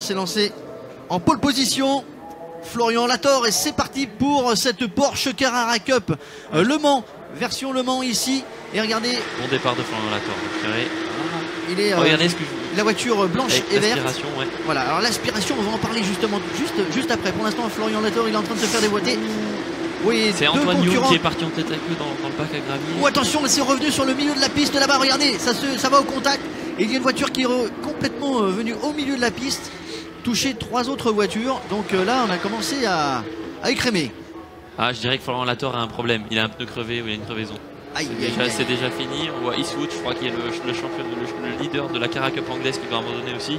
s'est lancé en pole position. Florian Lator, et c'est parti pour cette Porsche Carrera Cup Le Mans, version Le Mans ici. Et regardez. Bon départ de Florian Lator. Il est regardez la voiture blanche et verte. Ouais. Voilà, alors l'aspiration, on va en parler justement juste après. Pour l'instant, Florian Lator, il est en train de se faire déboîter. Oui, c'est Antoine Young qui est parti en tête à queue dans le bac à gravier. Oh, attention, c'est revenu sur le milieu de la piste là-bas. Regardez, ça va au contact. Et il y a une voiture qui est complètement venue au milieu de la piste, toucher 3 autres voitures. Donc là, on a commencé à écrémer. Ah, je dirais que Florian Lator a un problème. Il a un pneu crevé ou il a une crevaison. C'est déjà fini. On voit Eastwood, je crois qu'il est le champion, le leader de la Carrera Cup anglaise qui va abandonner aussi.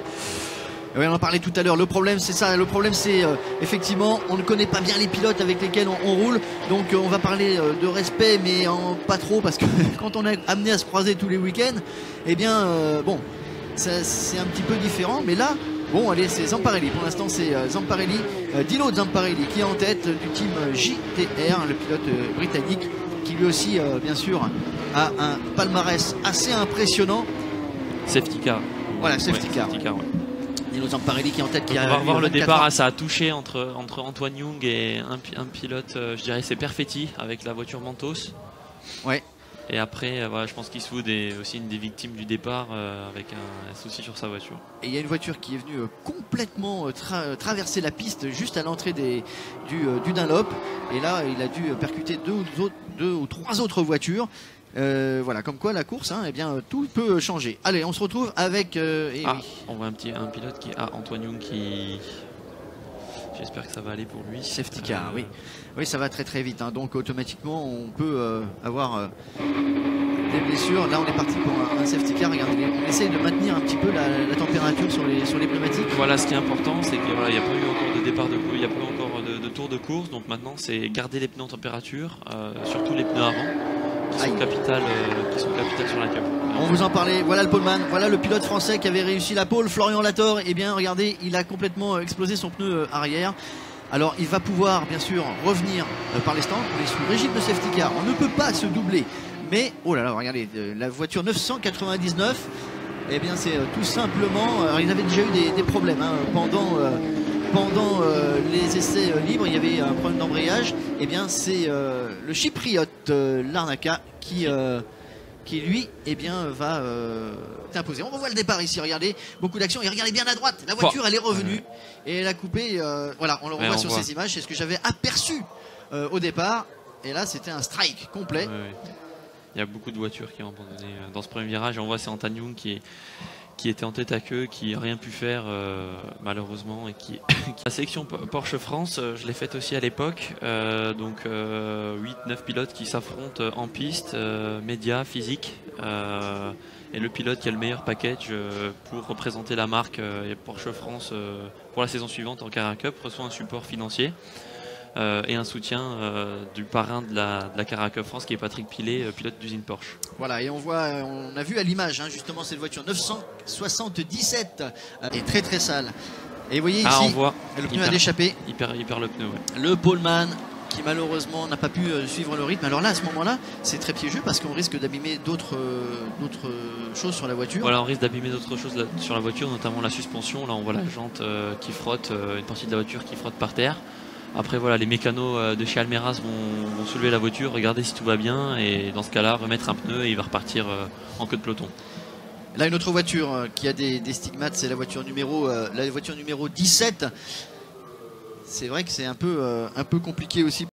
Oui, on en parlait tout à l'heure. Le problème, c'est ça. Le problème, c'est effectivement, on ne connaît pas bien les pilotes avec lesquels on roule. Donc, on va parler de respect, mais pas trop, parce que quand on est amené à se croiser tous les week-ends, eh bien, bon, c'est un petit peu différent. Mais là, bon, allez, c'est Zamparelli. Pour l'instant, c'est Zamparelli, Dino Zamparelli, qui est en tête du team JTR, le pilote britannique, qui lui aussi, bien sûr, a un palmarès assez impressionnant. Safety car. Voilà, safety car. Ouais. Dino Zamparelli qui est en tête, qui on va revoir le départ. Ça a touché entre Antoine Young et un pilote, je dirais c'est Perfetti avec la voiture Mentos. Ouais. Et après, voilà, je pense qu'Eastwood est aussi une des victimes du départ avec un souci sur sa voiture. Et il y a une voiture qui est venue complètement traverser la piste juste à l'entrée du Dunlop. Et là, il a dû percuter deux ou trois autres voitures. Voilà, comme quoi la course, eh bien, tout peut changer. Allez, on se retrouve avec... oui. On voit un pilote qui... Antoine Young qui... J'espère que ça va aller pour lui. Safety car, oui. Oui, ça va très très vite. Donc automatiquement, on peut avoir des blessures. Là, on est parti pour un safety car. Regardez, on essaye de maintenir un petit peu la température sur les pneumatiques. Voilà, ce qui est important, c'est qu'il n'y a pas eu encore de départ de course, il n'y a pas eu encore de tour de course. Donc maintenant, c'est garder les pneus en température, surtout les pneus avant, qui sont capitales sur la Cup. On vous en parlait, voilà le poleman, voilà le pilote français qui avait réussi la pole, Florian Lator. Et bien regardez, il a complètement explosé son pneu arrière. Alors il va pouvoir bien sûr revenir par les stands, mais sous régime de safety car. On ne peut pas se doubler. Mais, oh là là, regardez, la voiture 999, eh bien c'est tout simplement, alors, ils avaient déjà eu des problèmes pendant les essais libres, il y avait un problème d'embrayage. Et bien c'est le chypriote Larnaca qui lui, eh bien, va t'imposer. On revoit le départ ici, regardez, beaucoup d'action. Et regardez bien à droite, la voiture, elle est revenue. Et elle a coupé, voilà, on le revoit sur ces images. C'est ce que j'avais aperçu au départ. Et là, c'était un strike complet. Il y a beaucoup de voitures qui ont abandonné dans ce premier virage. Et on voit c'est Antoine Young qui était en tête à queue, qui n'a rien pu faire malheureusement. Et La sélection Porsche France, je l'ai faite aussi à l'époque. Donc 8-9 pilotes qui s'affrontent en piste, médias, physique. Et le pilote qui a le meilleur package pour représenter la marque Porsche France pour la saison suivante en Carrera Cup reçoit un support financier. Et un soutien du parrain de la Carrera Cup France qui est Patrick Pilet, pilote d'usine Porsche. Voilà, et on a vu à l'image justement cette voiture 977 est très très sale. Et vous voyez ici, on voit, le pneu a déchappé. Il perd le pneu. Ouais. Le poleman qui malheureusement n'a pas pu suivre le rythme. Alors là, à ce moment-là, c'est très piégeux parce qu'on risque d'abîmer d'autres choses sur la voiture. Voilà, on risque d'abîmer d'autres choses sur la voiture, notamment la suspension. Là, on voit la jante qui frotte, une partie de la voiture qui frotte par terre. Après voilà, les mécanos de chez Almeras vont soulever la voiture, regarder si tout va bien et dans ce cas là remettre un pneu et il va repartir en queue de peloton. Là une autre voiture qui a des stigmates, c'est la voiture numéro 17. C'est vrai que c'est un peu compliqué aussi.